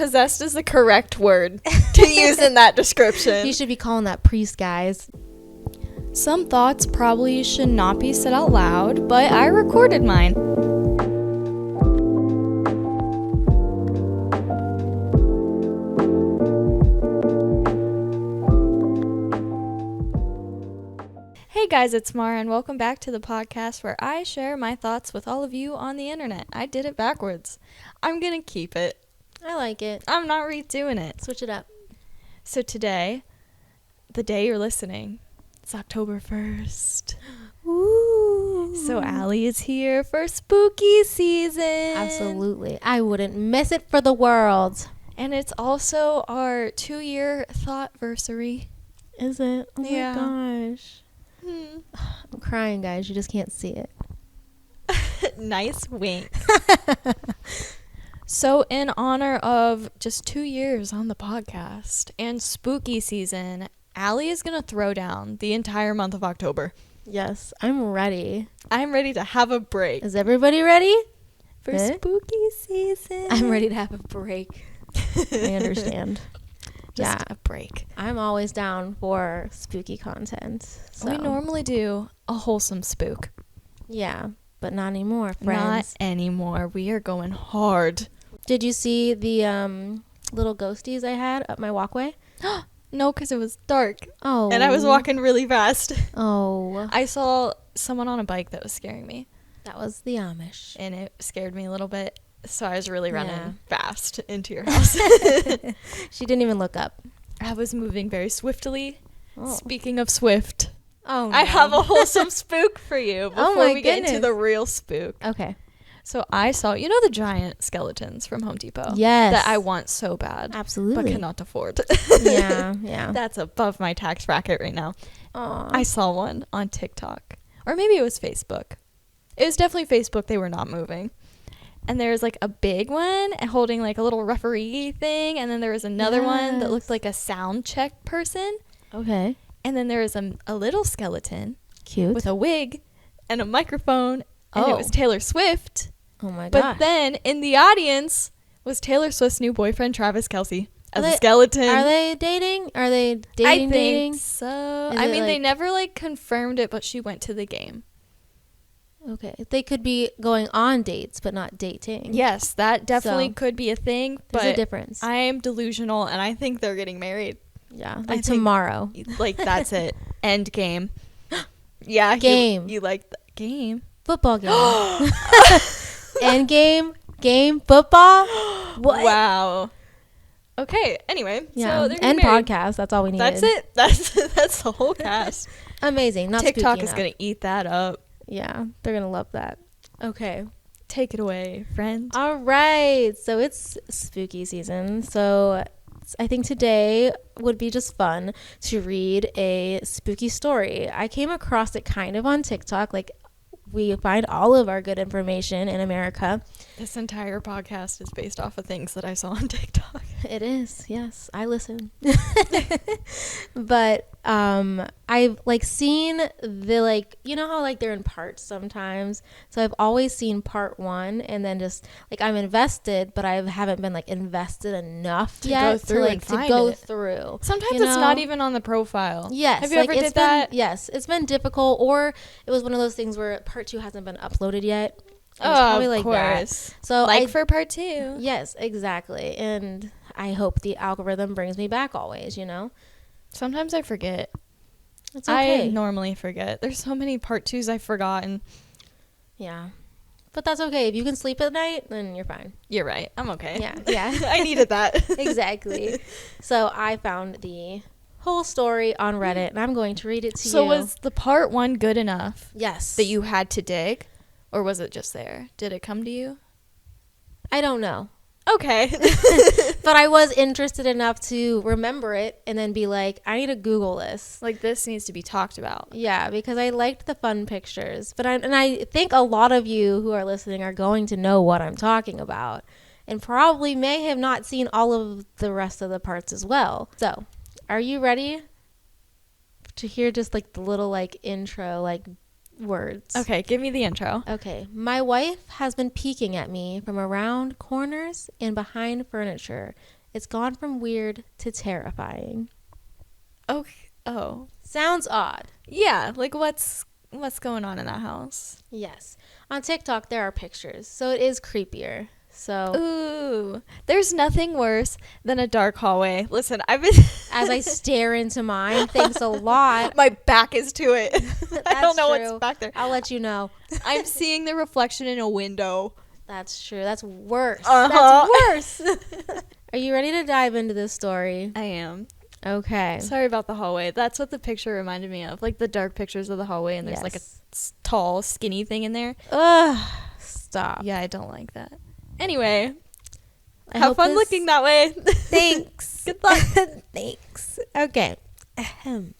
Possessed is the correct word to use in that description. You should be calling that priest, guys. Some thoughts probably should not be said out loud, but I recorded mine. Hey guys, it's Mara, and welcome back to the podcast where I share my thoughts with all of you on the internet. I did it backwards. I'm gonna keep it. I like it. I'm not redoing it. Switch it up. So today, the day you're listening, it's October 1st. Ooh. So Allie is here for spooky season. Absolutely. I wouldn't miss it for the world. And it's also our 2-year thoughtversary. Is it? Oh Yeah. my gosh. I'm crying, guys. You just can't see it. Nice wink. So in honor of just 2 years on the podcast and spooky season, Allie is going to throw down the entire month of October. Yes, I'm ready. I'm ready to have a break. Is everybody ready? For spooky season. I'm ready to have a break. I understand. Just a break. I'm always down for spooky content. So. We normally do a wholesome spook. Yeah, but not anymore, friends. Not anymore. We are going hard. Did you see the little ghosties I had up my walkway? No, because it was dark. Oh. And I was walking really fast. Oh. I saw someone on a bike that was scaring me. That was the Amish. And it scared me a little bit. So I was really running fast into your house. She didn't even look up. I was moving very swiftly. Oh. Speaking of swift, Oh, no. I have a wholesome spook for you before we get into goodness. the real spook. Okay. So I saw, you know, the giant skeletons from Home Depot? Yes. That I want so bad. Absolutely. But cannot afford. Yeah. That's above my tax bracket right now. Aww. I saw one on TikTok. Or maybe it was Facebook. It was definitely Facebook. They were not moving. And there was like a big one holding like a little referee thing. And then there was another one that looked like a sound check person. Okay. And then there was a little skeleton. Cute. With a wig and a microphone. And it was Taylor Swift. Oh my gosh. But then in the audience was Taylor Swift's new boyfriend, Travis Kelce, as a skeleton. Are they dating? Are they dating? I think so. I mean, they never like confirmed it, but she went to the game. Okay. They could be going on dates, but not dating. Yes, that definitely could be a thing. There's but a difference. I am delusional, and I think they're getting married. Yeah, like tomorrow. Like, that's it. End game. Yeah. Game. You like the game. Football game. End game. Game. Football. What? Wow. Okay. Anyway. Yeah. So they're End married. podcast. That's all we need. That's it. That's the whole cast. Amazing. Not TikTok spooky is enough. going to eat that up. Yeah, they're going to love that. Okay. Take it away, friend. All right. So it's spooky season. So I think today would be just fun to read a spooky story. I came across it kind of on TikTok. Like, we find all of our good information in America. This entire podcast is based off of things that I saw on TikTok. It is. Yes, I listen. But I've like seen the, like, you know how like they're in parts sometimes. So I've always seen part 1 and then just like I'm invested, but I haven't been like invested enough yet to go through. Sometimes it's not even on the profile. Yes. Have you ever did that? Yes. It's been difficult, or it was one of those things where part 2 hasn't been uploaded yet. Of course. That. So for part 2. Yes, exactly. And I hope the algorithm brings me back always, you know? Sometimes I forget. It's okay. I normally forget. There's so many part 2s I've forgotten. Yeah. But that's okay. If you can sleep at night, then you're fine. You're right. I'm okay. Yeah. I needed that. Exactly. So I found the whole story on Reddit, and I'm going to read it to you. So was the part 1 good enough? Yes. That you had to dig? Or was it just there? Did it come to you? I don't know. Okay. But I was interested enough to remember it and then be like, I need to Google this. Like, this needs to be talked about. Yeah, because I liked the fun pictures. But I think a lot of you who are listening are going to know what I'm talking about and probably may have not seen all of the rest of the parts as well. So, are you ready to hear just like the little like intro, like words. Okay, give me the intro. Okay. My wife has been peeking at me from around corners and behind furniture. It's gone from weird to terrifying. Okay. Oh. Sounds odd. Yeah, like what's going on in that house? Yes. On TikTok, there are pictures, so it is creepier. So Ooh, there's nothing worse than a dark hallway. Listen, I've been as I stare into mine, thanks a lot. my back is to it. I don't know true. what's back there. I'll let you know. I'm seeing the reflection in a window. That's true. That's worse. Uh-huh. That's worse. Are you ready to dive into this story? I am. Okay. Sorry about the hallway. That's what the picture reminded me of. Like the dark pictures of the hallway, and there's like a tall, skinny thing in there. Ugh. Stop. Yeah, I don't like that. Anyway, I have hope fun this- looking that way. Thanks. Good luck. Thanks. Okay. Ahem.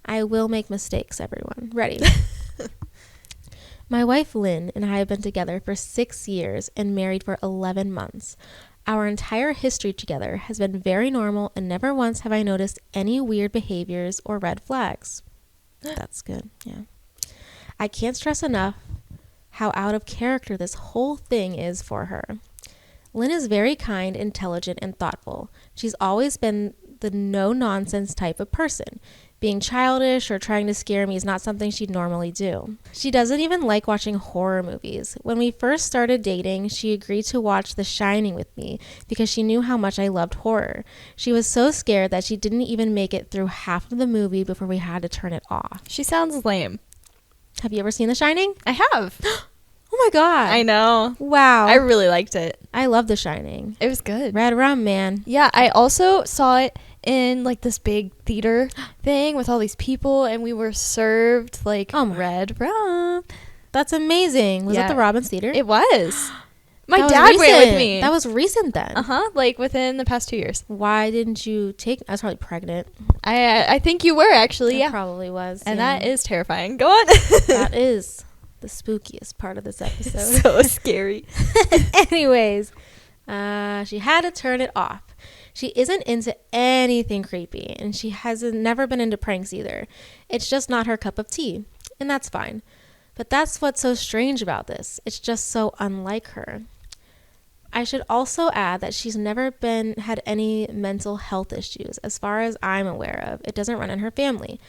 I will make mistakes, everyone. Ready? My wife Lynn and I have been together for 6 years and married for 11 months. Our entire history together has been very normal, and never once have I noticed any weird behaviors or red flags. That's good. Yeah. I can't stress enough how out of character this whole thing is for her. Lynn is very kind, intelligent, and thoughtful. She's always been the no-nonsense type of person. Being childish or trying to scare me is not something she'd normally do. She doesn't even like watching horror movies. When we first started dating, she agreed to watch The Shining with me because she knew how much I loved horror. She was so scared that she didn't even make it through half of the movie before we had to turn it off. She sounds lame. Have you ever seen The Shining? I have. Oh my god. I know. Wow. I really liked it. I love The Shining. It was good. Red rum, man. Yeah, I also saw it in like this big theater thing with all these people, and we were served like red rum. That's amazing. Was Yeah. it the Robbins Theater? It was. My That dad was went with recent. me. That was recent then. Like within the past 2 years. Why didn't you take? I was probably pregnant. I think you were actually, I yeah. probably was. And yeah. that is terrifying. Go on. That is the spookiest part of this episode. So scary. Anyways, she had to turn it off. She isn't into anything creepy, and she hasn't never been into pranks either. It's just not her cup of tea, and that's fine. But that's what's so strange about this. It's just so unlike her. I should also add that she's never had any mental health issues, as far as I'm aware of. It doesn't run in her family.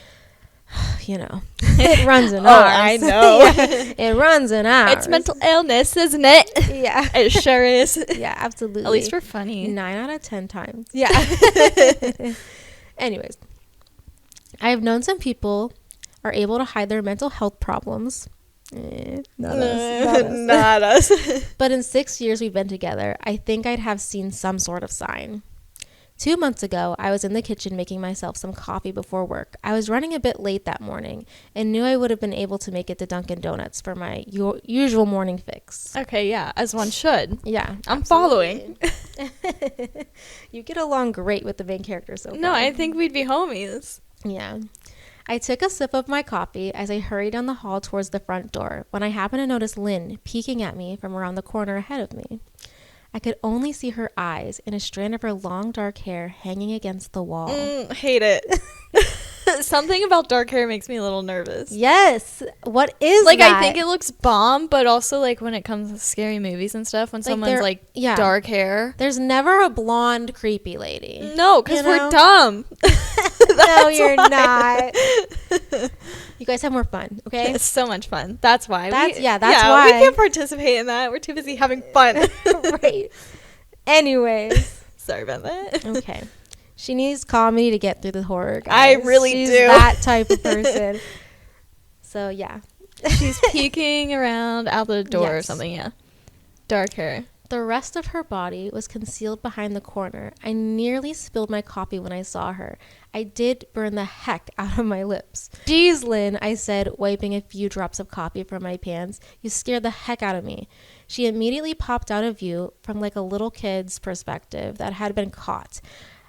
You know, it runs in ours. I know. Yeah, it runs in ours. It's mental illness, isn't it? Yeah. It sure is. Yeah, absolutely. At least we're funny. 9 out of 10 times. Yeah. Anyways, I have known some people are able to hide their mental health problems. Not us. Not us. But in 6 years we've been together, I think I'd have seen some sort of sign. 2 months ago, I was in the kitchen making myself some coffee before work. I was running a bit late that morning and knew I would have been able to make it to Dunkin' Donuts for my usual morning fix. Okay, yeah, as one should. Yeah, I'm following. You get along great with the main character so far. No, I think we'd be homies. Yeah. I took a sip of my coffee as I hurried down the hall towards the front door when I happened to notice Lynn peeking at me from around the corner ahead of me. I could only see her eyes and a strand of her long dark hair hanging against the wall. Hate it. Something about dark hair makes me a little nervous. Yes. What is Like, that? I think it looks bomb, but also, like, when it comes to scary movies and stuff, when someone's, like, dark hair. There's never a blonde creepy lady. No, because You we're know? dumb. No, you're not. You guys have more fun, okay? It's so much fun. That's why. That's we why. We can't participate in that. We're too busy having fun. Right. Anyways. Sorry about that. Okay. She needs comedy to get through the horror, guys. I really She's do. that type of person. So, yeah. She's peeking around out the door or something, yeah. Dark hair. The rest of her body was concealed behind the corner. I nearly spilled my coffee when I saw her. I did burn the heck out of my lips. Geez, Lynn, I said, wiping a few drops of coffee from my pants. You scared the heck out of me. She immediately popped out of view from like a little kid's perspective that had been caught.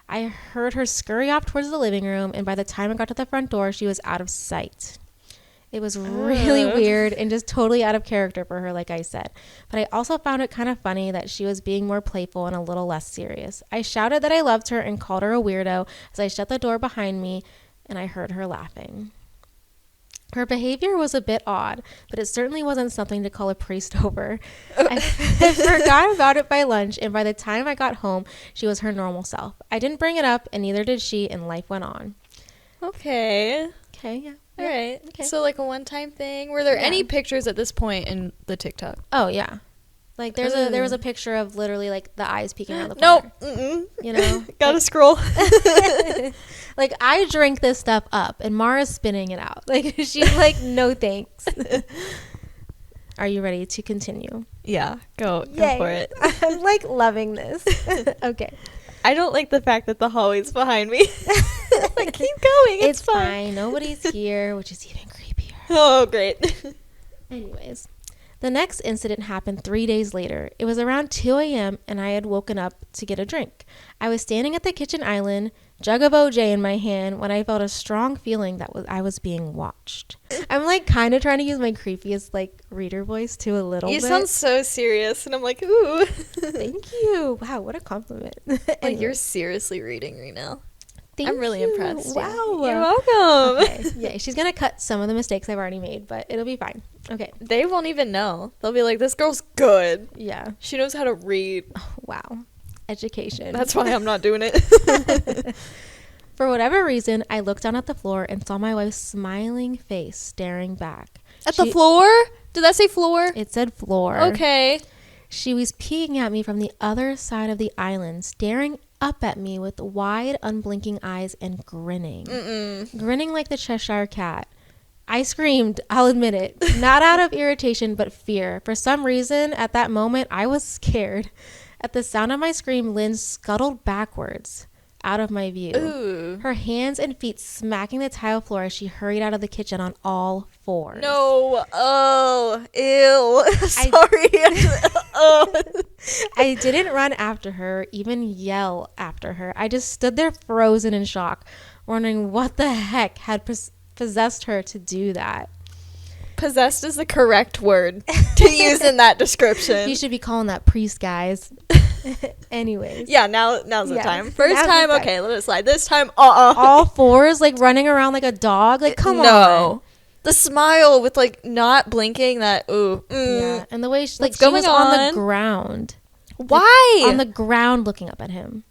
I heard her scurry off towards the living room, and by the time I got to the front door, she was out of sight. It was really weird and just totally out of character for her, like I said. But I also found it kind of funny that she was being more playful and a little less serious. I shouted that I loved her and called her a weirdo as I shut the door behind me, and I heard her laughing. Her behavior was a bit odd, but it certainly wasn't something to call a priest over. I forgot about it by lunch, and by the time I got home, she was her normal self. I didn't bring it up, and neither did she, and life went on. Okay. Okay, yeah. All right. Okay. So like a one-time thing. Were there any pictures at this point in the TikTok? Oh, yeah. Like there was a picture of literally like the eyes peeking around the Nope. corner. You know? Gotta like, scroll. like I drink this stuff up and Mara's spinning it out. Like she's like, no thanks. Are you ready to continue? Yeah. Go for it. I'm like loving this. Okay. I don't like the fact that the hallway's behind me. Like, keep going. It's fine. Nobody's here, which is even creepier. Oh, great. Anyways, the next incident happened 3 days later. It was around 2 a.m. and I had woken up to get a drink. I was standing at the kitchen island, jug of OJ in my hand, when I felt a strong feeling that I was being watched. I'm like kind of trying to use my creepiest like reader voice too a little bit. You sound so serious, and I'm like, ooh. Thank you. Wow, what a compliment. Like you're seriously reading right now. I'm really you. impressed. Wow. Yeah. You're welcome. Okay. Yeah, she's going to cut some of the mistakes I've already made, but it'll be fine. Okay. They won't even know. They'll be like, this girl's good. Yeah. She knows how to read. Oh, wow. Education. That's why I'm not doing it. For whatever reason, I looked down at the floor and saw my wife's smiling face staring back. At the floor? Did that say floor? It said floor. Okay. She was peeking at me from the other side of the island, staring up at me with wide, unblinking eyes and grinning. Grinning like the Cheshire Cat. I screamed, I'll admit it, not out of irritation, but fear. For some reason, at that moment, I was scared. At the sound of my scream, Lynn scuttled backwards out of my view. Ooh. Her hands and feet smacking the tile floor as she hurried out of the kitchen on all fours. No. Oh. Ew. Sorry. I didn't run after her, even yell after her. I just stood there frozen in shock, wondering what the heck had possessed her to do that. Possessed is the correct word to use in that description. You should be calling that priest, guys. Anyways. Yeah, now's the time. First now's time, the time. okay, let it slide. This time, all fours, like running around like a dog. Like, come on. No. The smile with like not blinking, that ooh. Yeah, and the way she was on the ground. Why? Like, on the ground looking up at him.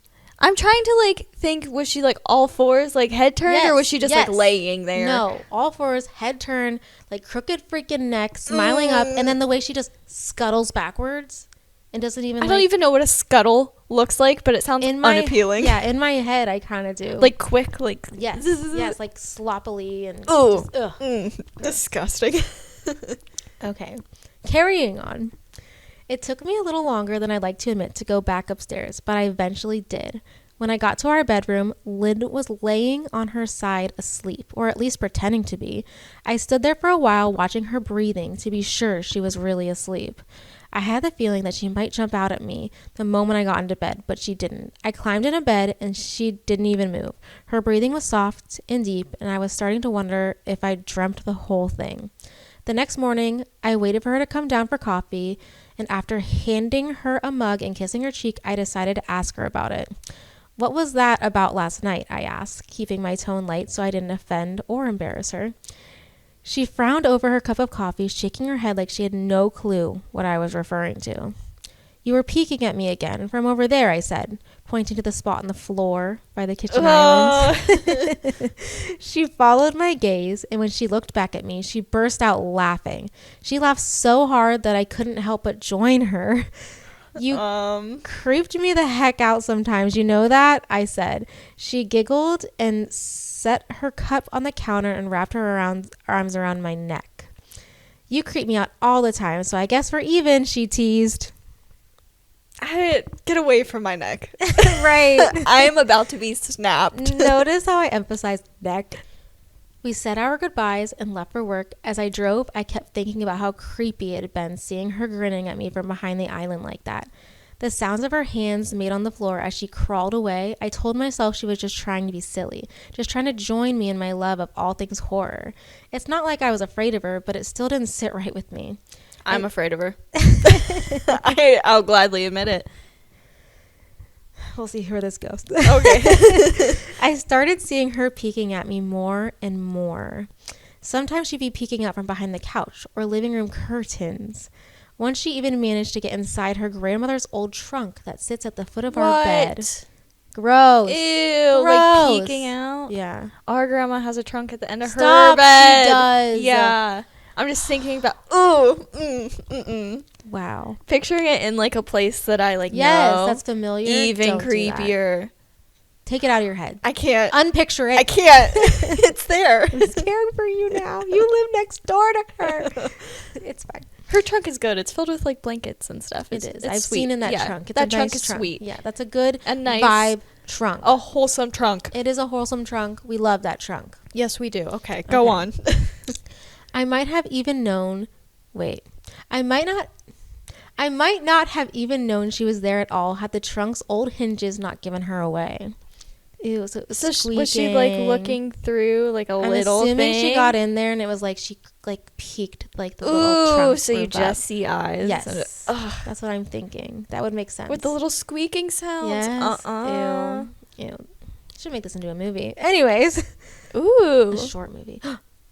I'm trying to like think, was she like all fours, like head turned, or was she just like laying there? No, all fours, head turned, like crooked freaking neck, smiling up, and then the way she just scuttles backwards and doesn't even. I don't even know what a scuttle looks like, but it sounds unappealing. Yeah, in my head, I kind of do. Like quick, like yes, like sloppily and. Ooh, just, disgusting. Okay, carrying on. It took me a little longer than I'd like to admit to go back upstairs, but I eventually did. When I got to our bedroom, Lynn was laying on her side asleep, or at least pretending to be. I stood there for a while watching her breathing to be sure she was really asleep. I had the feeling that she might jump out at me the moment I got into bed, but she didn't. I climbed into bed and she didn't even move. Her breathing was soft and deep, and I was starting to wonder if I dreamt the whole thing. The next morning, I waited for her to come down for coffee, and after handing her a mug and kissing her cheek, I decided to ask her about it. What was that about last night? I asked, keeping my tone light so I didn't offend or embarrass her. She frowned over her cup of coffee, shaking her head like she had no clue what I was referring to. You were peeking at me again from over there, I said, pointing to the spot on the floor by the kitchen island. She followed my gaze, and when she looked back at me, she burst out laughing. She laughed so hard that I couldn't help but join her. You creeped me the heck out sometimes, you know that? I said. She giggled and set her cup on the counter and wrapped her arms around my neck. You creep me out all the time, so I guess we're even, she teased. Get away from my neck. Right. I am about to be snapped. Notice how I emphasized neck. We said our goodbyes and left for work. As I drove, I kept thinking about how creepy it had been seeing her grinning at me from behind the island like that. The sounds of her hands made on the floor as she crawled away, I told myself she was just trying to be silly, just trying to join me in my love of all things horror. It's not like I was afraid of her, but it still didn't sit right with me. I'm afraid of her. I'll gladly admit it. We'll see where this goes. Okay. I started seeing her peeking at me more and more. Sometimes she'd be peeking out from behind the couch or living room curtains. Once she even managed to get inside her grandmother's old trunk that sits at the foot of our bed. Gross. Ew. Gross. Like peeking out. Yeah. Our grandma has a trunk at the end of Stop, her bed. she does. Yeah. I'm just thinking about, Wow. picturing it in like a place that I like Yes, know. that's familiar. Even Don't do that. creepier. Take it out of your head. I can't. Unpicture it. I can't. It's there. I'm scared for you now. You live next door to her. It's fine. Her trunk is good. It's filled with like blankets and stuff. It is. It's I've sweet. seen in that Yeah, trunk. It's that a trunk nice is sweet. Yeah, that's a good A nice vibe trunk. A wholesome trunk. It is a wholesome trunk. We love that trunk. Yes, we do. Okay, go on. I might have even known. Wait. I might not have even known she was there at all had the trunk's old hinges not given her away. Ew, so it was squeaking. Was she like looking through like I'm little assuming thing? she got in there and it was like she like peeked like the little trunk. So you roof up. just see eyes. Yes. That's what I'm thinking. That would make sense. With the little squeaking sounds. Yes. Ew. Should make this into a movie. Anyways. Ooh. A short movie.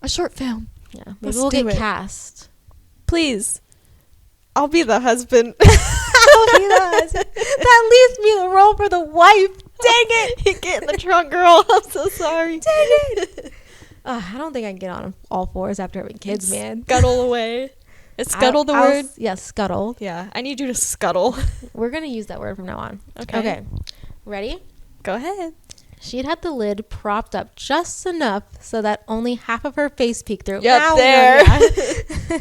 A short film. Yeah. Maybe Let's we'll do get it. cast. Please. I'll be the husband. I'll be the husband. That leaves me the role for the wife. Dang it. You get in the trunk, girl. I'm so sorry. Dang it. I don't think I can get on all fours after having kids, man. Scuttle away. Is scuttle the word? Yes, scuttle. Yeah. I need you to scuttle. We're going to use that word from now on. Okay. Ready? Go ahead. She'd had the lid propped up just enough so that only half of her face peeked through. Yep, Ow, there. yeah.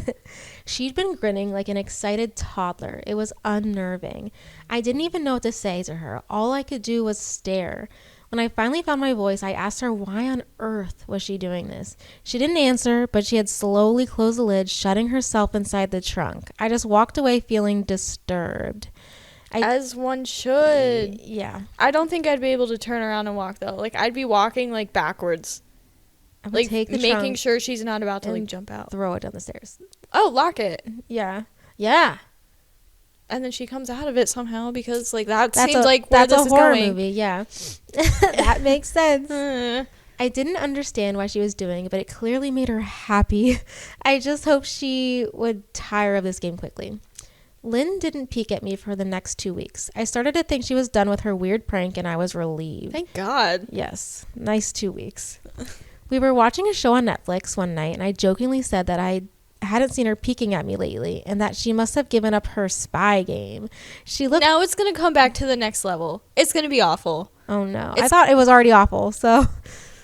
She'd been grinning like an excited toddler. It was unnerving. I didn't even know what to say to her. All I could do was stare. When I finally found my voice, I asked her why on earth was she doing this. She didn't answer, but she had slowly closed the lid, shutting herself inside the trunk. I just walked away feeling disturbed. As one should. Yeah. I don't think I'd be able to turn around and walk though. Like I'd be walking like backwards. I would Like take the making trunk, sure she's not about to like and jump out. throw it down the stairs. Oh, lock it. Yeah. Yeah. And then she comes out of it somehow because like that That's seems like where that's this a is horror going. movie. Yeah. That makes sense. Uh, I didn't understand why she was doing it, but it clearly made her happy. I just hope she would tire of this game quickly. Lynn didn't peek at me for the next 2 weeks. I started to think she was done with her weird prank, and I was relieved. Thank God. Yes, nice 2 weeks. We were watching a show on Netflix one night, and I jokingly said that I hadn't seen her peeking at me lately, and that she must have given up her spy game. She looked... Now it's gonna come back to the next level. It's gonna be awful. Oh, no. I thought it was already awful, so...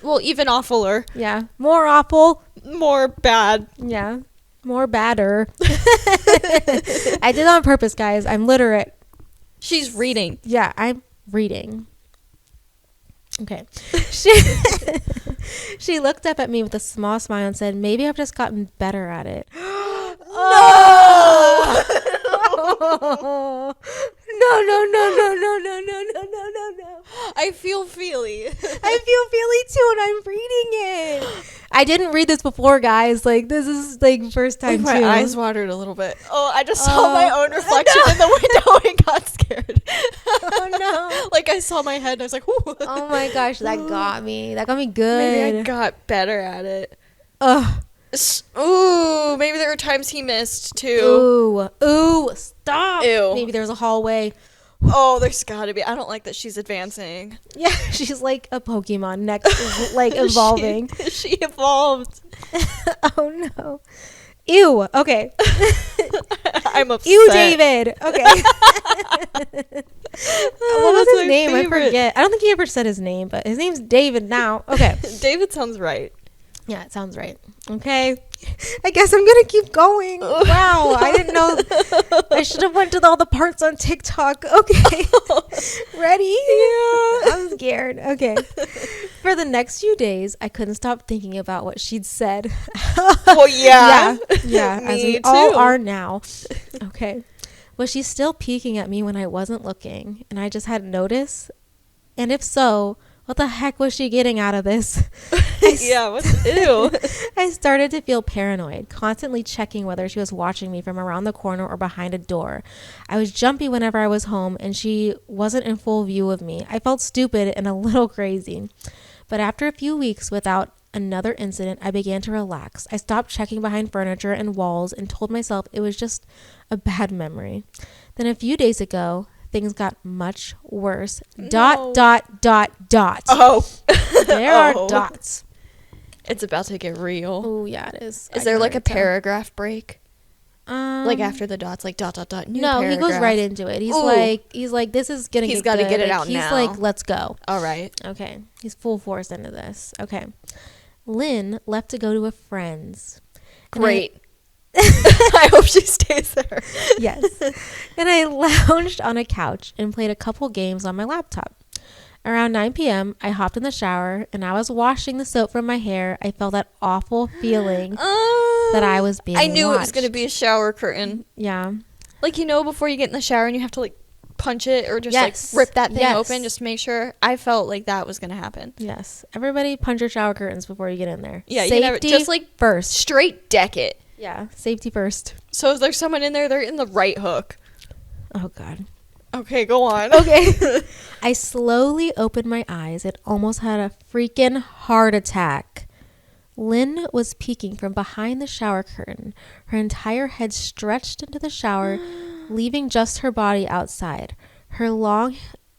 Well, even awfuler. Yeah. More awful. More bad. Yeah. More badder. I did that on purpose, guys. I'm literate. She's reading. Yeah, I'm reading. Okay. She looked up at me with a small smile and said, "Maybe I've just gotten better at it." No! No. I feel feely. I feel feely too, and I'm reading it. I didn't read this before, guys. Like, this is like first time Like, my too. eyes watered a little bit. Oh, I just saw my own reflection in the window and got scared. Oh no. Like I saw my head and I was like, ooh. Oh my gosh, that got me. That got me good. Maybe I got better at it. Ugh. Ooh, maybe there were times he missed too. Ooh, stop. Ew. Maybe there's a hallway. Oh, there's gotta be. I don't like that she's advancing. Yeah, she's like a Pokemon next, like evolving. She evolved. Oh no. Ew. Okay. I'm upset. Ew, David. Okay. What was his name? Favorite. I forget. I don't think he ever said his name, but his name's David now. Okay. David sounds right. Yeah, it sounds right. Okay. I guess I'm going to keep going. Wow. I didn't know. I should have went to all the parts on TikTok. Okay. Ready? Yeah. I'm scared. Okay. For the next few days, I couldn't stop thinking about what she'd said. Well, yeah. Yeah. As Me we all too. are now. Okay. Was she still peeking at me when I wasn't looking and I just hadn't noticed? And if so, what the heck was she getting out of this? Yeah, what's ew? I started to feel paranoid, constantly checking whether she was watching me from around the corner or behind a door. I was jumpy whenever I was home and she wasn't in full view of me. I felt stupid and a little crazy. But after a few weeks without another incident, I began to relax. I stopped checking behind furniture and walls and told myself it was just a bad memory. Then a few days ago, things got much worse. No. Dot. Oh. There are dots. It's about to get real. Oh, yeah, it is. Is there like a paragraph break? Like Like after the dots, like dot, new no, paragraph. he goes right into it. He's like, this is gonna He's get gotta good. get it Like, out he's now. like, let's go. All right. Okay. He's full force into this. Okay. Lynn left to go to a friend's. Great. I hope she stays there. Yes. And I lounged on a couch and played a couple games on my laptop. Around 9 p.m., I hopped in the shower, and I was washing the soap from my hair. I felt that awful feeling that I was being I knew watched. it was going to be a shower curtain. Yeah. Like, before you get in the shower and you have to, like, punch it or just, Yes. like, rip that thing Yes. open just to make sure. I felt like that was going to happen. Yes. Everybody punch your shower curtains before you get in there. Yeah, Safety you never, just, like, first. straight deck it. Yeah. Safety first. So if there's someone in there, they're in the right hook. Oh, God. Okay, go on. Okay. I slowly opened my eyes and almost had a freaking heart attack. Lynn was peeking from behind the shower curtain, her entire head stretched into the shower, leaving just her body outside. Her long,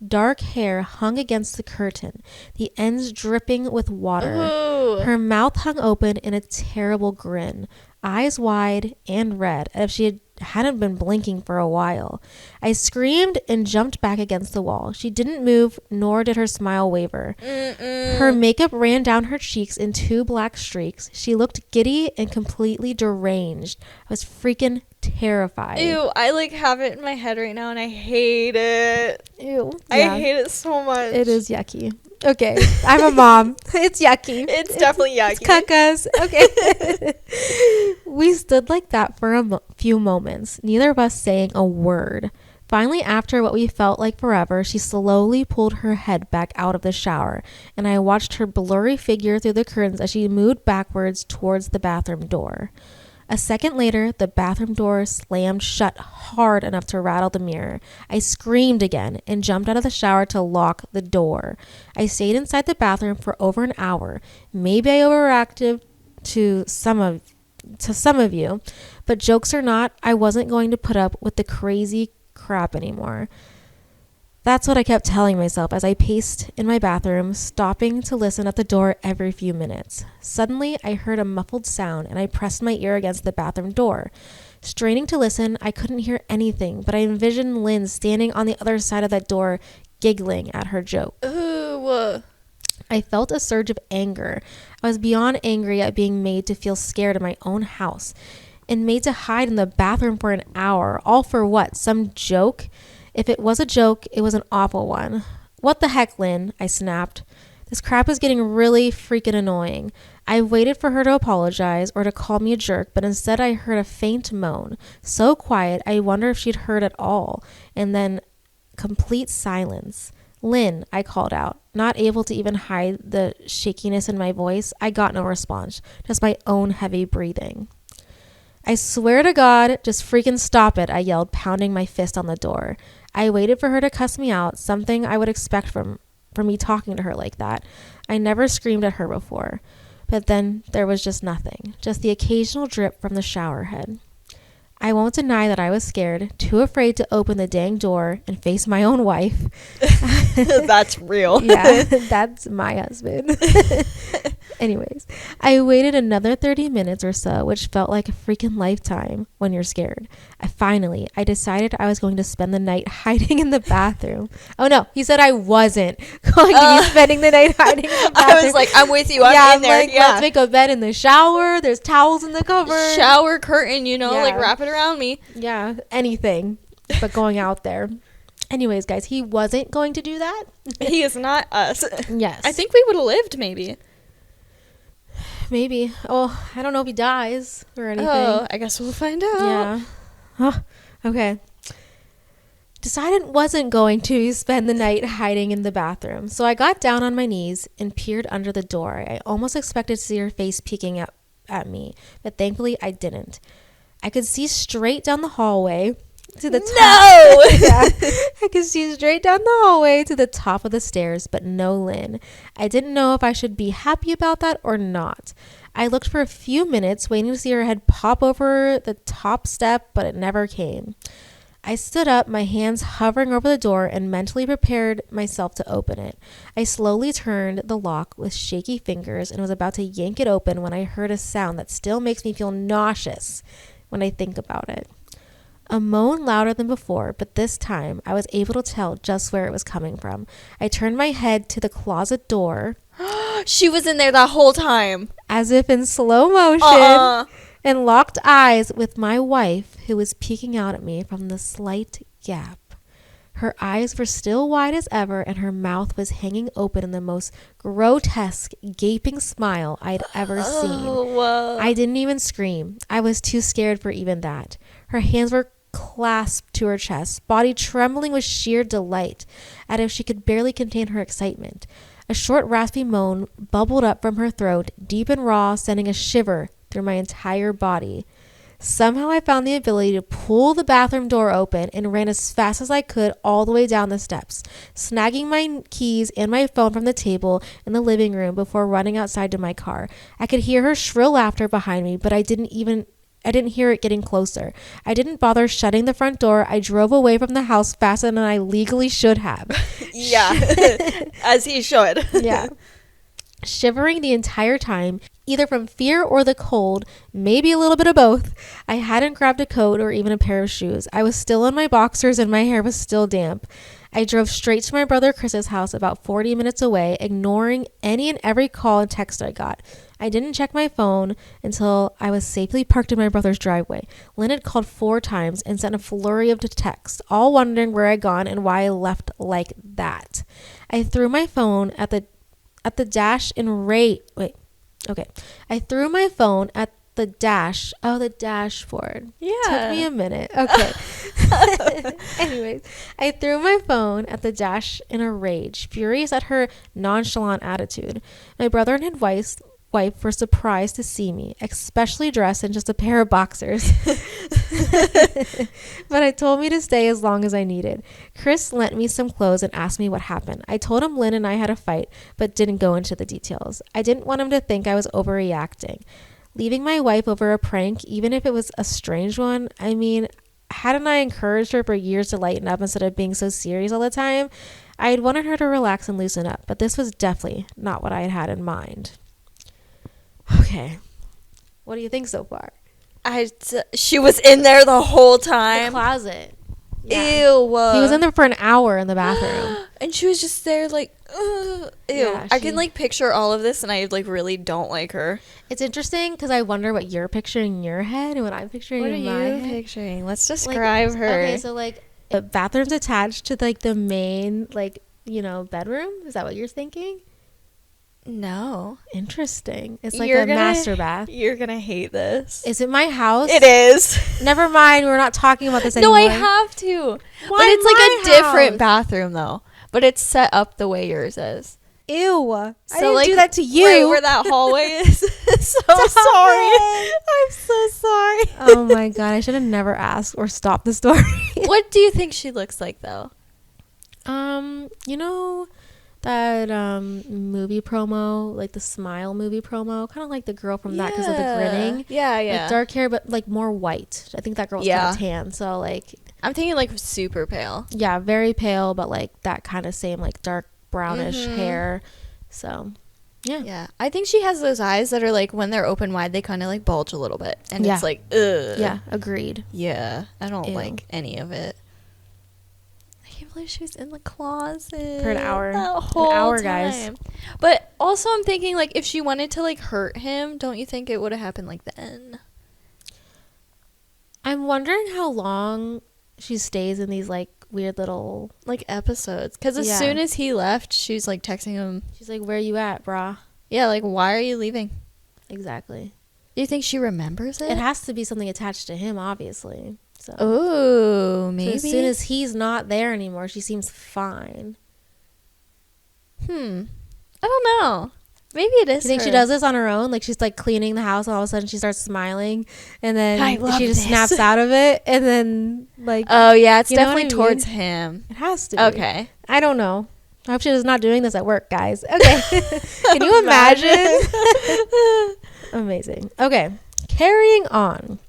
dark hair hung against the curtain, the ends dripping with water. Ooh. Her mouth hung open in a terrible grin, eyes wide and red, as if she hadn't been blinking for a while. I screamed and jumped back against the wall. She didn't move, nor did her smile waver. Her makeup ran down her cheeks in 2 black streaks. She looked giddy and completely deranged. I was freaking terrified. Ew, I, like, have it in my head right now, and I hate it. Ew. I Yeah. hate it so much. It is yucky. Okay, I'm a mom. It's yucky. It's definitely yucky. It's cacas. Okay. We stood like that for a few moments, neither of us saying a word. Finally, after what we felt like forever, she slowly pulled her head back out of the shower, and I watched her blurry figure through the curtains as she moved backwards towards the bathroom door. A second later, the bathroom door slammed shut hard enough to rattle the mirror. I screamed again and jumped out of the shower to lock the door. I stayed inside the bathroom for over an hour. Maybe I overreacted to some of you, but jokes or not, I wasn't going to put up with the crazy crap anymore. That's what I kept telling myself as I paced in my bathroom, stopping to listen at the door every few minutes. Suddenly, I heard a muffled sound, and I pressed my ear against the bathroom door. Straining to listen, I couldn't hear anything, but I envisioned Lynn standing on the other side of that door, giggling at her joke. Ooh. I felt a surge of anger. I was beyond angry at being made to feel scared in my own house, and made to hide in the bathroom for an hour. All for what? Some joke? If it was a joke, it was an awful one. What the heck, Lynn? I snapped. This crap is getting really freaking annoying. I waited for her to apologize or to call me a jerk, but instead I heard a faint moan. So quiet, I wonder if she'd heard at all. And then complete silence. Lynn, I called out, not able to even hide the shakiness in my voice. I got no response, just my own heavy breathing. I swear to God, just freaking stop it, I yelled, pounding my fist on the door. I waited for her to cuss me out, something I would expect from me talking to her like that. I never screamed at her before. But then there was just nothing, just the occasional drip from the shower head. I won't deny that I was scared, too afraid to open the dang door and face my own wife. That's real. Yeah, that's my husband. Anyways, I waited another 30 minutes or so, which felt like a freaking lifetime when you're scared. I decided I was going to spend the night hiding in the bathroom. Oh no, he said I wasn't going to be spending the night hiding in the bathroom. I was like, I'm with you. I'm in there. Like, let's make a bed in the shower. There's towels in the cupboard. Shower curtain, Yeah. like wrap it around me. Yeah, anything but going out there. Anyways, guys, he wasn't going to do that. He is not us. Yes. I think we would have lived, maybe. Maybe. Oh, I don't know if he dies or anything. Oh, I guess we'll find out. Yeah. Oh, okay. Decided wasn't going to spend the night hiding in the bathroom. So I got down on my knees and peered under the door. I almost expected to see her face peeking at me, but thankfully I didn't. I could see straight down the hallway to the top. No! Yeah. I could see straight down the hallway to the top of the stairs, but no Lynn. I didn't know if I should be happy about that or not. I looked for a few minutes, waiting to see her head pop over the top step, but it never came. I stood up, my hands hovering over the door, and mentally prepared myself to open it. I slowly turned the lock with shaky fingers and was about to yank it open when I heard a sound that still makes me feel nauseous when I think about it. A moan louder than before, but this time I was able to tell just where it was coming from. I turned my head to the closet door. She was in there that whole time. As if in slow motion. And locked eyes with my wife, who was peeking out at me from the slight gap. Her eyes were still wide as ever, and her mouth was hanging open in the most grotesque, gaping smile I'd ever seen. I didn't even scream. I was too scared for even that. Her hands were clasped to her chest, body trembling with sheer delight, as if she could barely contain her excitement. A short, raspy moan bubbled up from her throat, deep and raw, sending a shiver through my entire body. Somehow I found the ability to pull the bathroom door open and ran as fast as I could all the way down the steps, snagging my keys and my phone from the table in the living room before running outside to my car. I could hear her shrill laughter behind me, but I didn't hear it getting closer. I didn't bother shutting the front door. I drove away from the house faster than I legally should have. Yeah, as he should. Yeah. Shivering the entire time, either from fear or the cold, maybe a little bit of both. I hadn't grabbed a coat or even a pair of shoes. I was still in my boxers and my hair was still damp. I drove straight to my brother Chris's house about 40 minutes away, ignoring any and every call and text I got. I didn't check my phone until I was safely parked in my brother's driveway. Lynn had called 4 times and sent a flurry of texts, all wondering where I'd gone and why I left like that. I threw my phone at the dash in rage. I threw my phone at the dashboard. Yeah. Took me a minute. Okay. Anyways, I threw my phone at the dash in a rage, furious at her nonchalant attitude. My brother and his wife were surprised to see me, especially dressed in just a pair of boxers. But I told me to stay as long as I needed. Chris lent me some clothes and asked me what happened. I told him Lynn and I had a fight, but didn't go into the details. I didn't want him to think I was overreacting. Leaving my wife over a prank, even if it was a strange one, I mean, hadn't I encouraged her for years to lighten up instead of being so serious all the time? I had wanted her to relax and loosen up, but this was definitely not what I had in mind. Okay. What do you think so far? She was in there the whole time. The closet. Yeah. Ew. He was in there for an hour in the bathroom. And she was just there like, ew. Yeah, I can like picture all of this and I like really don't like her. It's interesting because I wonder what you're picturing in your head and what I'm picturing in my head. What are you picturing? Let's describe her. Okay, so like the bathroom's attached to like the main bedroom. Is that what you're thinking? No. Interesting. It's like a master bath. You're going to hate this. Is it my house? It is. Never mind. We're not talking about this anymore. No, I have to. But it's like a different bathroom, though. But it's set up the way yours is. Ew. I didn't do that to you. Right where that hallway is. So sorry. I'm so sorry. Oh, my God. I should have never asked or stopped the story. What do you think she looks like, though? That movie promo, like the Smile movie promo, kind of like the girl from that because of the grinning. Yeah. Like dark hair, but like more white. I think that girl's kind of tan. So like, I'm thinking like super pale. Yeah, very pale, but like that kind of same like dark brownish hair. So, yeah. Yeah, I think she has those eyes that are like when they're open wide, they kind of like bulge a little bit, and it's like, ugh. Yeah, agreed. Yeah, I don't like any of it. I can't believe she was in the closet for an hour. That whole time. Guys. But also, I'm thinking like if she wanted to like hurt him, don't you think it would have happened like then? I'm wondering how long she stays in these like weird little like episodes. Because as soon as he left, she's like texting him. She's like, "Where you at, brah?" Yeah, like why are you leaving? Exactly. Do you think she remembers it? It has to be something attached to him, obviously. So. Oh, maybe. So as soon as he's not there anymore, she seems fine. I don't know. Maybe it is You think her. she does this on her own? Like she's like cleaning the house and all of a sudden she starts smiling and then I love she just this. snaps out of it and then like Oh, yeah. It's You know what definitely I mean? towards him. it has to be. Okay. I don't know. I hope she's not doing this at work, guys. Okay. Can you imagine? Amazing. Okay. Carrying on.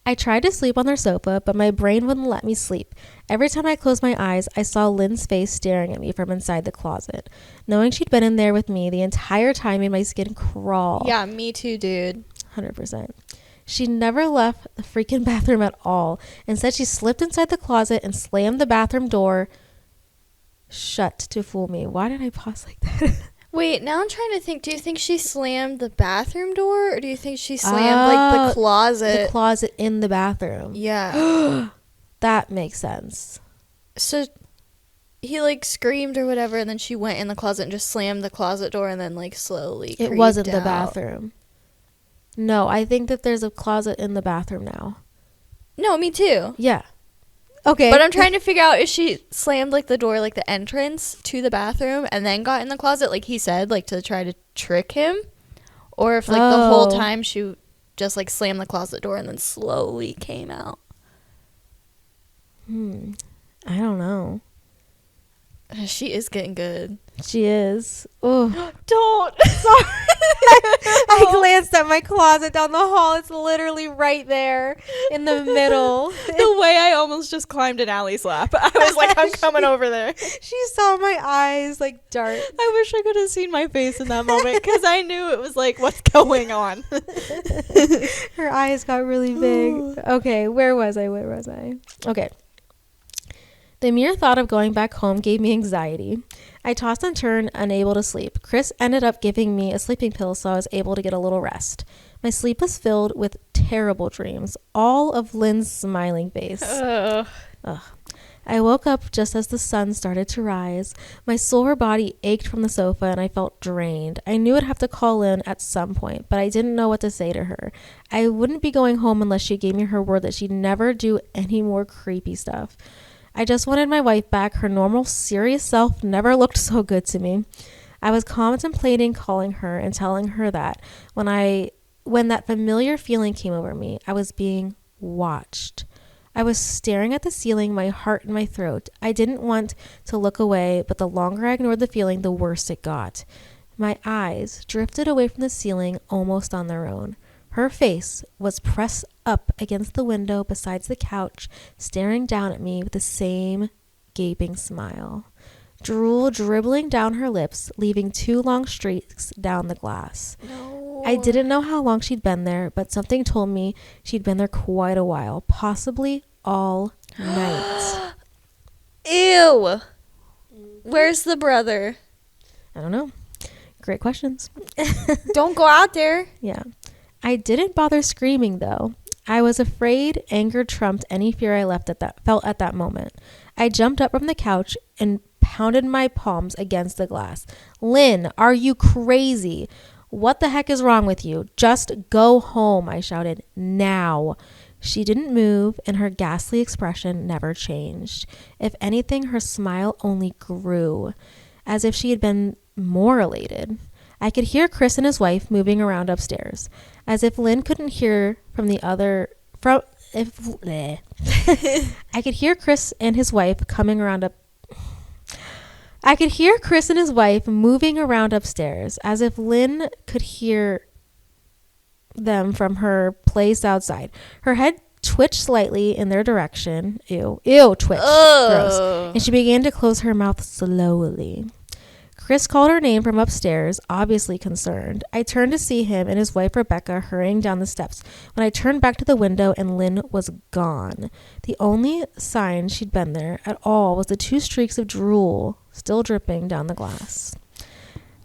I tried to sleep on their sofa, but my brain wouldn't let me sleep. Every time I closed my eyes, I saw Lynn's face staring at me from inside the closet. Knowing she'd been in there with me the entire time made my skin crawl. Yeah, me too, dude. 100%. She never left the freaking bathroom at all. Instead, she slipped inside the closet and slammed the bathroom door shut to fool me. Why did I pause like that? Wait, now I'm trying to think. Do you think she slammed the bathroom door, or do you think she slammed like the closet? The closet in the bathroom. Yeah. That makes sense. So he like screamed or whatever, and then she went in the closet and just slammed the closet door, and then like slowly. It wasn't creeped the out. bathroom. No, I think that there's a closet in the bathroom now. No, me too. Yeah. Okay. But I'm trying to figure out if she slammed like the door, like the entrance to the bathroom, and then got in the closet, like he said, like to try to trick him, or if like the whole time she just like slammed the closet door and then slowly came out. I don't know. She is getting good. She is. Oh. Don't. Sorry. I glanced at my closet down the hall. It's literally right there in the middle. The way I almost just climbed in Allie's lap. I was like, I'm coming over there. She saw my eyes like dart. I wish I could have seen my face in that moment because I knew it was like, what's going on? Her eyes got really big. Okay, where was I? Okay. The mere thought of going back home gave me anxiety. I tossed and turned, unable to sleep. Chris ended up giving me a sleeping pill so I was able to get a little rest. My sleep was filled with terrible dreams, all of Lynn's smiling face. Ugh. I woke up just as the sun started to rise. My sore body ached from the sofa and I felt drained. I knew I'd have to call Lynn at some point, but I didn't know what to say to her. I wouldn't be going home unless she gave me her word that she'd never do any more creepy stuff. I just wanted my wife back. Her normal, serious self never looked so good to me. I was contemplating calling her and telling her that when that familiar feeling came over me, I was being watched. I was staring at the ceiling, my heart in my throat. I didn't want to look away, but the longer I ignored the feeling, the worse it got. My eyes drifted away from the ceiling almost on their own. Her face was pressed up against the window beside the couch, staring down at me with the same gaping smile. Drool dribbling down her lips, leaving 2 long streaks down the glass. No. I didn't know how long she'd been there, but something told me she'd been there quite a while, possibly all night. Ew. Where's the brother? I don't know. Great questions. Don't go out there. Yeah. I didn't bother screaming, though. I was afraid anger trumped any fear I felt at that moment. I jumped up from the couch and pounded my palms against the glass. Lynn, are you crazy? What the heck is wrong with you? Just go home, I shouted. Now. She didn't move, and her ghastly expression never changed. If anything, her smile only grew, as if she had been more elated. I could hear Chris and his wife moving around upstairs, as if Lynn couldn't hear I could hear Chris and his wife moving around upstairs, as if Lynn could hear them from her place outside. Her head twitched slightly in their direction. Ew, twitched. Gross. And she began to close her mouth slowly. Chris called her name from upstairs, obviously concerned. I turned to see him and his wife Rebecca hurrying down the steps. When I turned back to the window and Lynn was gone. The only sign she'd been there at all was the 2 streaks of drool still dripping down the glass.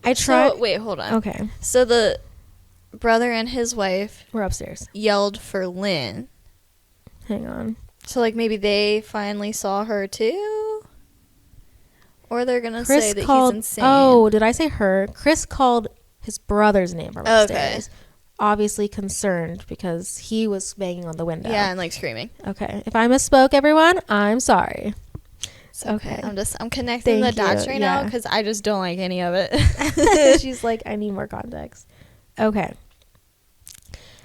I tried. So, wait, hold on. Okay. So the brother and his wife We're upstairs. yelled for Lynn. Hang on. So like maybe they finally saw her too? Or they're going to Chris say that called, he's insane. Oh, did I say her? Chris called his brother's name from upstairs. Okay. Obviously concerned because he was banging on the window. Yeah, and like screaming. Okay. If I misspoke, everyone, I'm sorry. It's okay. Okay. I'm connecting Thank the dots you. right now Yeah. because I just don't like any of it. She's like, I need more context. Okay.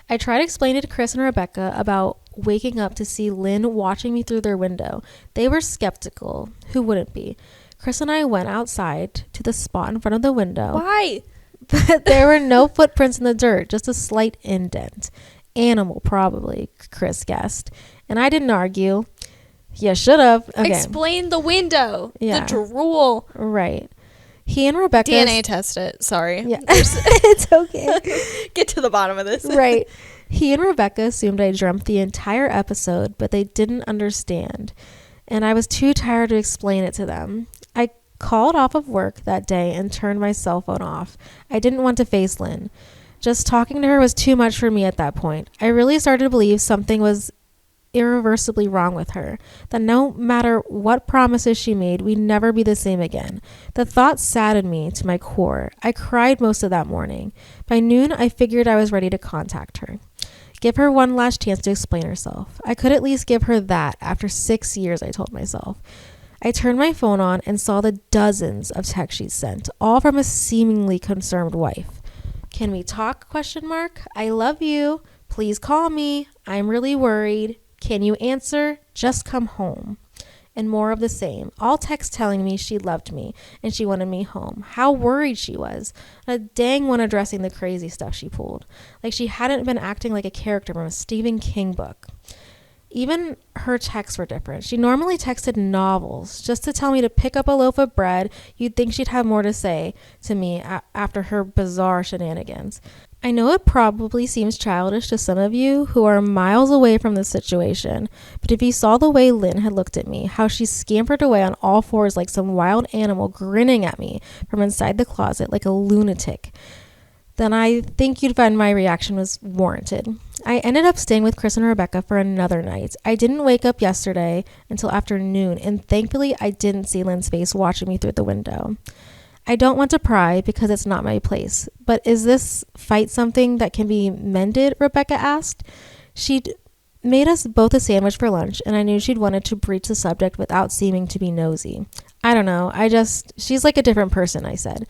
I tried explaining to Chris and Rebecca about waking up to see Lynn watching me through their window. They were skeptical. Who wouldn't be? Chris and I went outside to the spot in front of the window. Why? But there were no footprints in the dirt, just a slight indent. Animal, probably, Chris guessed. And I didn't argue. Yeah, should have. Okay. Explain the window. Yeah. The drool. Right. He and Rebecca... DNA test it. Sorry. Yeah. It's okay. Get to the bottom of this. Right. He and Rebecca assumed I dreamt the entire episode, but they didn't understand. And I was too tired to explain it to them. I called off of work that day and turned my cell phone off. I didn't want to face Lynn. Just talking to her was too much for me at that point. I really started to believe something was irreversibly wrong with her, that no matter what promises she made, we'd never be the same again. The thought saddened me to my core. I cried most of that morning. By noon, I figured I was ready to contact her. Give her one last chance to explain herself. I could at least give her that after 6 years, I told myself. I turned my phone on and saw the dozens of texts she'd sent, all from a seemingly concerned wife. Can we talk? ? I love you. Please call me. I'm really worried. Can you answer? Just come home. And more of the same. All texts telling me she loved me and she wanted me home. How worried she was. A dang one addressing the crazy stuff she pulled. Like she hadn't been acting like a character from a Stephen King book. Even her texts were different. She normally texted novels just to tell me to pick up a loaf of bread. You'd think she'd have more to say to me after her bizarre shenanigans. I know it probably seems childish to some of you who are miles away from this situation, but if you saw the way Lynn had looked at me, how she scampered away on all fours like some wild animal grinning at me from inside the closet like a lunatic, then I think you'd find my reaction was warranted. I ended up staying with Chris and Rebecca for another night. I didn't wake up yesterday until afternoon, and thankfully I didn't see Lynn's face watching me through the window. I don't want to pry because it's not my place, but is this fight something that can be mended? Rebecca asked. She'd made us both a sandwich for lunch, and I knew she'd wanted to breach the subject without seeming to be nosy. I don't know. She's like a different person, I said.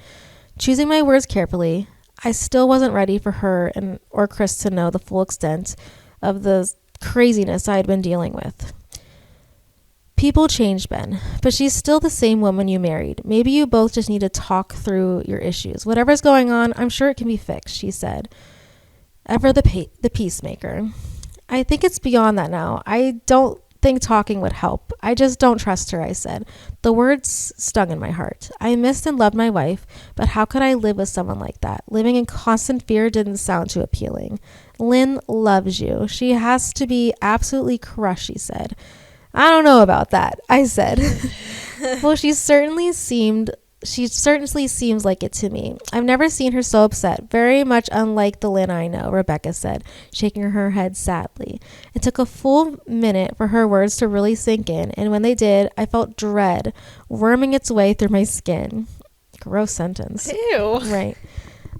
Choosing my words carefully, I still wasn't ready for her or Chris to know the full extent of the craziness I had been dealing with. People change, Ben, but she's still the same woman you married. Maybe you both just need to talk through your issues. Whatever's going on, I'm sure it can be fixed, she said. Ever the peacemaker. I think it's beyond that now. I don't think talking would help. I just don't trust her, I said. The words stung in my heart. I missed and loved my wife, but how could I live with someone like that? Living in constant fear didn't sound too appealing. Lynn loves you. She has to be absolutely crushed, she said. I don't know about that, I said. Well, she certainly seems like it to me. I've never seen her so upset. Very much unlike the Lynn I know, Rebecca said, shaking her head sadly. It took a full minute for her words to really sink in, and when they did, I felt dread worming its way through my skin. Gross sentence. Ew. Right.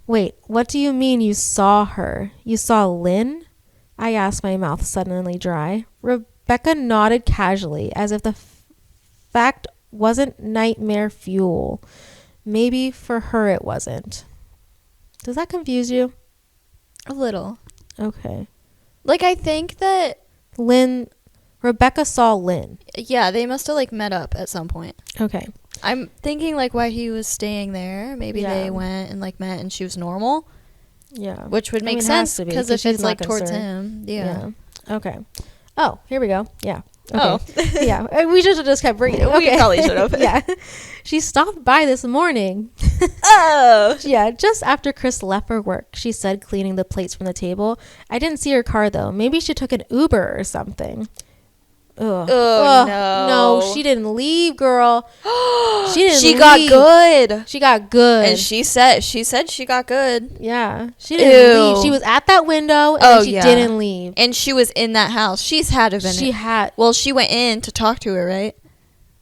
Wait, what do you mean you saw her? You saw Lynn? I asked, my mouth suddenly dry. Rebecca nodded casually, as if the fact wasn't nightmare fuel. Maybe for her it wasn't. Does that confuse you? A little. Okay. Like, I think that... Rebecca saw Lynn. Yeah, they must have, like, met up at some point. Okay. I'm thinking, like, why he was staying there. Maybe they went and, like, met and she was normal. Yeah. Which would make sense, because if it's, like, towards him. Yeah. Okay. Oh, here we go. Yeah. Okay. Oh. Yeah. We should have just kept reading. Okay. We probably should have. Yeah. She stopped by this morning. Oh. Yeah. Just after Chris left for work, she said, cleaning the plates from the table. I didn't see her car, though. Maybe she took an Uber or something. Ugh. Oh, no. No, she didn't leave, girl. She got good. She got good. And she said she got good. Yeah. She didn't leave. She was at that window and she didn't leave. And she was in that house. She's had a minute. Well, she went in to talk to her, right?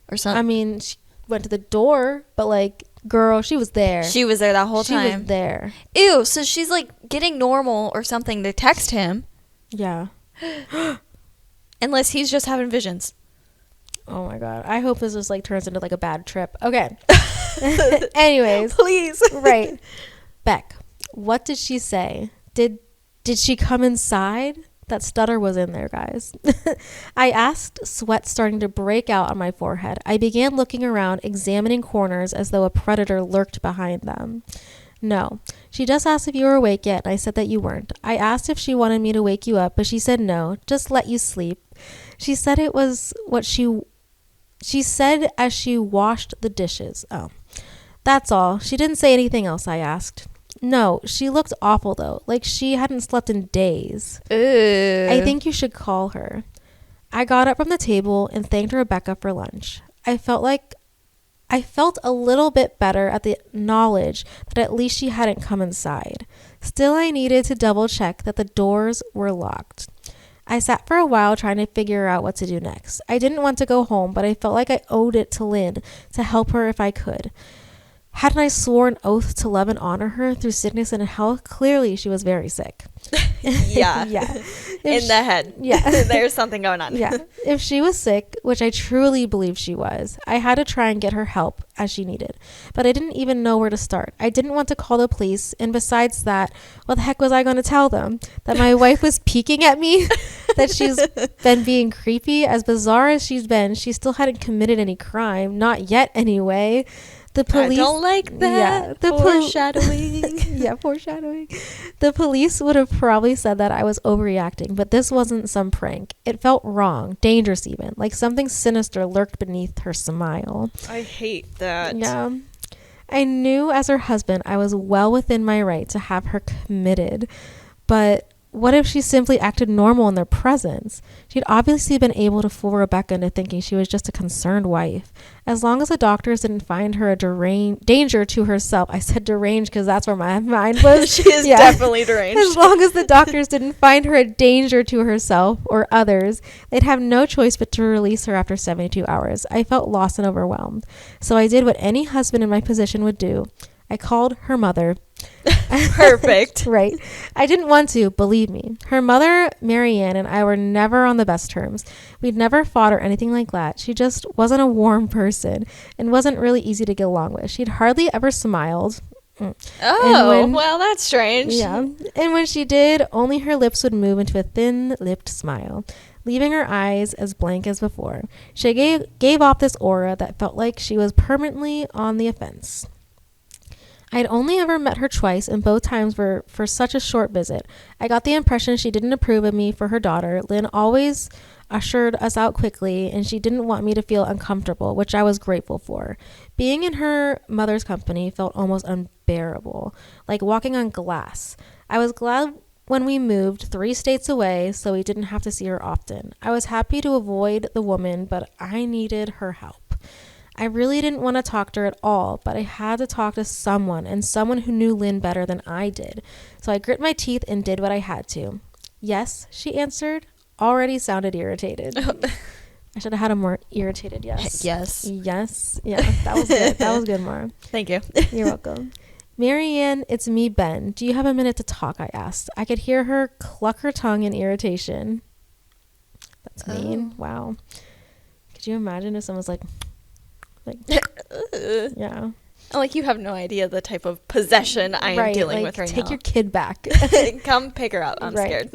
Or something. I mean, she went to the door, but like, girl, she was there. She was there that whole time. She was there. Ew, so she's like getting normal or something to text him. Yeah. Unless he's just having visions. Oh my God. I hope this just like turns into like a bad trip. Okay. Anyways. Please. Right. Beck, what did she say? Did she come inside? That stutter was in there, guys. I asked, sweat starting to break out on my forehead. I began looking around, examining corners as though a predator lurked behind them. No. She just asked if you were awake yet, and I said that you weren't. I asked if she wanted me to wake you up, but she said no, just let you sleep. She said it was what she said as she washed the dishes. Oh. That's all. She didn't say anything else, I asked. No, she looked awful though, like she hadn't slept in days. Ew. I think you should call her. I got up from the table and thanked Rebecca for lunch. I felt a little bit better at the knowledge that at least she hadn't come inside. Still, I needed to double check that the doors were locked. I sat for a while trying to figure out what to do next. I didn't want to go home, but I felt like I owed it to Lynn to help her if I could. Hadn't I sworn an oath to love and honor her through sickness and health? Clearly, she was very sick. Yeah. Yeah. In the head. Yeah. There's something going on. Yeah. If she was sick, which I truly believe she was, I had to try and get her help as she needed. But I didn't even know where to start. I didn't want to call the police. And besides that, what the heck was I going to tell them? That my wife was peeking at me? That she's been being creepy? As bizarre as she's been, she still hadn't committed any crime. Not yet, anyway. The police, I don't like that. Yeah, the foreshadowing. Yeah, foreshadowing. The police would have probably said that I was overreacting, but this wasn't some prank. It felt wrong, dangerous even, like something sinister lurked beneath her smile. I hate that. Yeah. I knew as her husband I was well within my right to have her committed, but what if she simply acted normal in their presence? She'd obviously been able to fool Rebecca into thinking she was just a concerned wife. As long as the doctors didn't find her a danger to herself. I said deranged because that's where my mind was. She is definitely deranged. As long as the doctors didn't find her a danger to herself or others, they'd have no choice but to release her after 72 hours. I felt lost and overwhelmed. So I did what any husband in my position would do. I called her mother. Perfect. Right. I didn't want to, believe me. Her mother, Marianne, and I were never on the best terms. We'd never fought or anything like that. She just wasn't a warm person and wasn't really easy to get along with. She'd hardly ever smiled. Oh, well, that's strange. Yeah. And when she did, only her lips would move into a thin-lipped smile, leaving her eyes as blank as before. She gave off this aura that felt like she was permanently on the offense. I'd only ever met her twice, and both times were for such a short visit. I got the impression she didn't approve of me for her daughter. Lynn always ushered us out quickly, and she didn't want me to feel uncomfortable, which I was grateful for. Being in her mother's company felt almost unbearable, like walking on glass. I was glad when we moved 3 states away so we didn't have to see her often. I was happy to avoid the woman, but I needed her help. I really didn't want to talk to her at all, but I had to talk to someone, and someone who knew Lynn better than I did. So I grit my teeth and did what I had to. Yes, she answered. Already sounded irritated. I should have had a more irritated yes. Yes. Yes. Yeah, that was good. That was good, Mara. Thank you. You're welcome. Marianne, it's me, Ben. Do you have a minute to talk? I asked. I could hear her cluck her tongue in irritation. That's mean. Wow. Could you imagine if someone was like, yeah. Like, you have no idea the type of possession I am dealing with right now. Take your kid back. Come pick her up. I'm scared.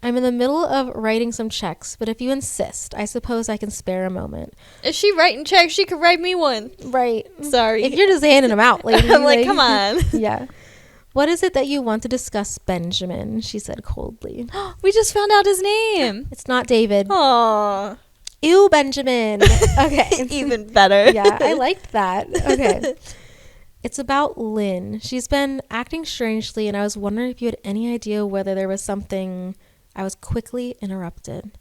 I'm in the middle of writing some checks, but if you insist, I suppose I can spare a moment. If she writing checks, she could write me one. Right. Sorry. If you're just handing them out, lady. I'm like, come on. Yeah. What is it that you want to discuss, Benjamin? She said coldly. We just found out his name. It's not David. Aww. Ew, Benjamin. Okay. Even better. Yeah, I liked that. Okay. It's about Lynn. She's been acting strangely, and I was wondering if you had any idea whether there was something. I was quickly interrupted.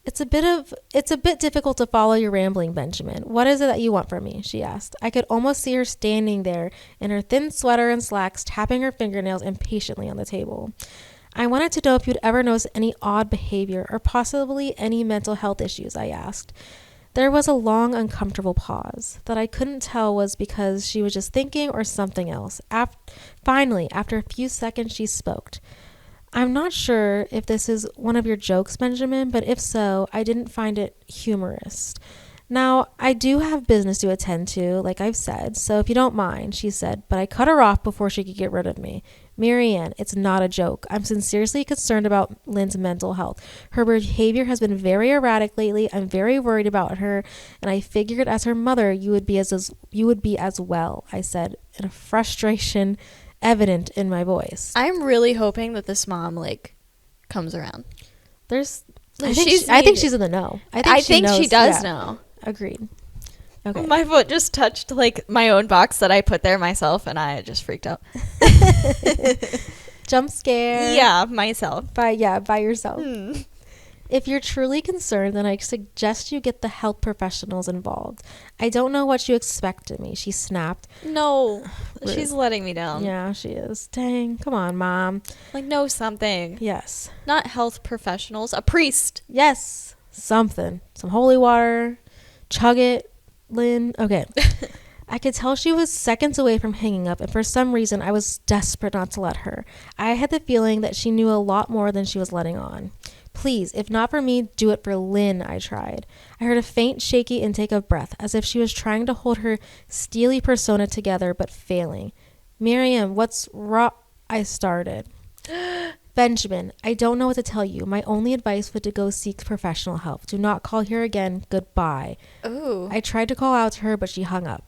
It's a bit difficult to follow your rambling, Benjamin. What is it that you want from me? She asked. I could almost see her standing there in her thin sweater and slacks, tapping her fingernails impatiently on the table. I wanted to know if you'd ever noticed any odd behavior or possibly any mental health issues, I asked. There was a long, uncomfortable pause that I couldn't tell was because she was just thinking or something else. Finally, after a few seconds, she spoke. I'm not sure if this is one of your jokes, Benjamin, but if so, I didn't find it humorous. Now, I do have business to attend to, like I've said, so if you don't mind, she said, but I cut her off before she could get rid of me. Marianne, it's not a joke. I'm sincerely concerned about Lynn's mental health. Her behavior has been very erratic lately. I'm very worried about her, and I figured as her mother, you would be as well, I said, in a frustration evident in my voice. I'm really hoping that this mom like comes around. I think she's in the know. I think she does know. Agreed. Okay. My foot just touched like my own box that I put there myself, and I just freaked out. Jump scare. Yeah, myself. By yourself. If you're truly concerned, then I suggest you get the health professionals involved. I don't know what you expect of me, she snapped. No, she's letting me down. Yeah, she is. Dang, come on, Mom. Like, know something. Yes. Not health professionals, a priest. Yes, something. Some holy water. Chug it, Lynn. Okay. I could tell she was seconds away from hanging up, and for some reason, I was desperate not to let her. I had the feeling that she knew a lot more than she was letting on. Please, if not for me, do it for Lynn, I tried. I heard a faint, shaky intake of breath, as if she was trying to hold her steely persona together, but failing. Miriam, what's wrong? I started. Benjamin, I don't know what to tell you. My only advice was to go seek professional help. Do not call here again. Goodbye. Ooh. I tried to call out to her, but she hung up.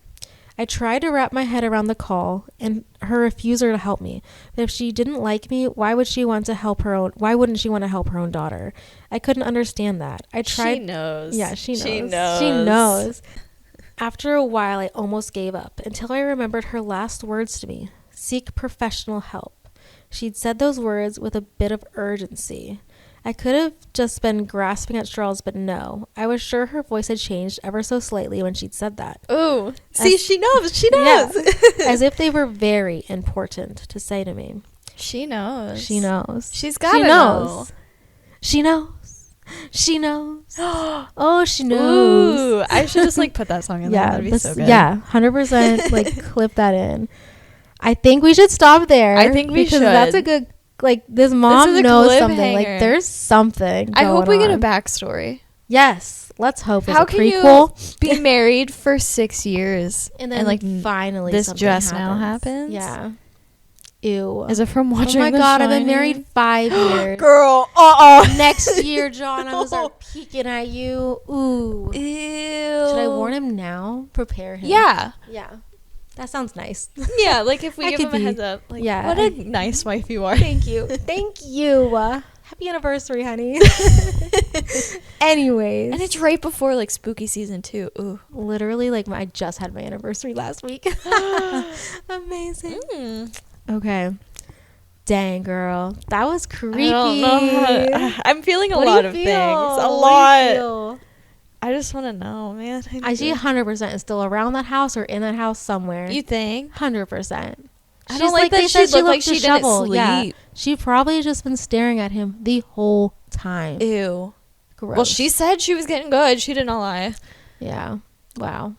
I tried to wrap my head around the call and her refusal to help me. But if she didn't like me, why wouldn't she want to help her own daughter? I couldn't understand that. I tried. She knows. Yeah, she knows. She knows. She knows. After a while, I almost gave up until I remembered her last words to me. Seek professional help. She'd said those words with a bit of urgency. I could have just been grasping at straws, but no. I was sure her voice had changed ever so slightly when she'd said that. Ooh. See, she knows. She knows. Yeah, as if they were very important to say to me. She knows. She knows. She's got to know. She knows. She knows. Oh, she knows. Ooh. I should just like put that song in there. That'd be so good. Yeah, 100% like clip that in. I think we should stop there. I think we should. That's a good, like, this mom knows something. Like, there's something I hope we get a on. backstory. Yes. Let's hope it's How a can prequel. you be married for 6 years and then like finally this something just happens. now happens? Yeah. Ew. Is it from watching Oh my The God, I've Shining? been married 5 years. Girl, Next year, John, I will start peeking at you. Ooh. Ew. Should I warn him now? Prepare him. Yeah. Yeah. That sounds nice. Yeah, like if we I give could him a be. heads up. Like, Yeah. what a nice wife you are. Thank you. Thank you. Happy anniversary, honey. Anyways. And it's right before like spooky season too. Ooh. Literally, like, I just had my anniversary last week. Amazing. Okay. Dang, girl. That was creepy. I don't know I'm feeling a What do lot you of feel? things. A What lot. do you feel? I just want to know, man. She 100% is still around that house or in that house somewhere. You think? 100%. I don't like that she looked like she didn't sleep. Yeah. She probably just been staring at him the whole time. Ew. Gross. Well, she said she was getting good. She did not lie. Yeah. Wow.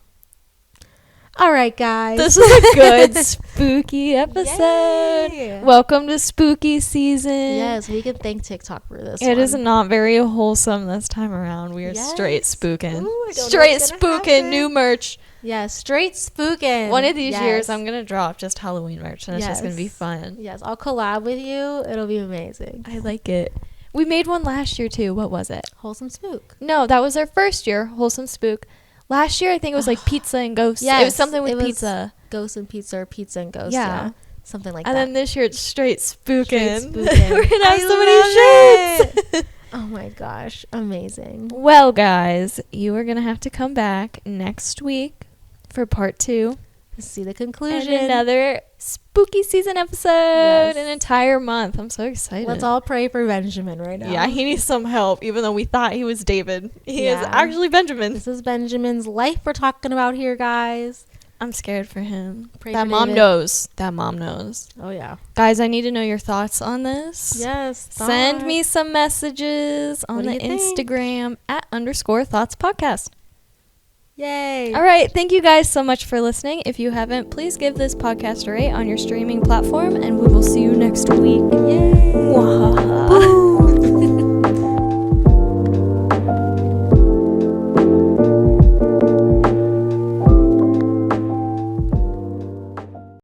All right, guys. This is a good spooky episode. Yay. Welcome to spooky season. Yes, we can thank TikTok for this. It is not very wholesome this time around. We are straight Yes. spooking. Ooh, I don't know Straight what's gonna spooking. happen. New merch. Yeah, straight spooking. One of these Yes. years, I'm going to drop just Halloween merch, and it's just going to be Yes. fun. Yes, I'll collab with you. It'll be amazing. I like it. We made one last year, too. What was it? Wholesome spook. No, that was our first year, Wholesome Spook. Last year, I think it was like pizza and ghosts. Yes, it was something with it was pizza. Ghosts and pizza or pizza and ghosts. Yeah. Yeah. Something like And that. then this year, it's straight spooking. Straight spooking. We're going to have I so many love shirts. Oh my gosh. Amazing. Well, guys, you are going to have to come back next week for part 2. See the And conclusion. another spooky season episode. Yes. An entire month. I'm so excited. Let's all pray for Benjamin right now. Yeah, he needs some help, even though we thought he was David. He is Yeah. actually Benjamin. This is Benjamin's life we're talking about here, guys. I'm scared for him. Pray That for mom David. knows. That mom knows. Oh, yeah. Guys, I need to know your thoughts on this. Yes. Send me some messages on What do the you think? Instagram @_thoughts podcast. Yay. All right. Thank you guys so much for listening. If you haven't, please give this podcast a rate on your streaming platform, and we will see you next week. Yay. Mwah.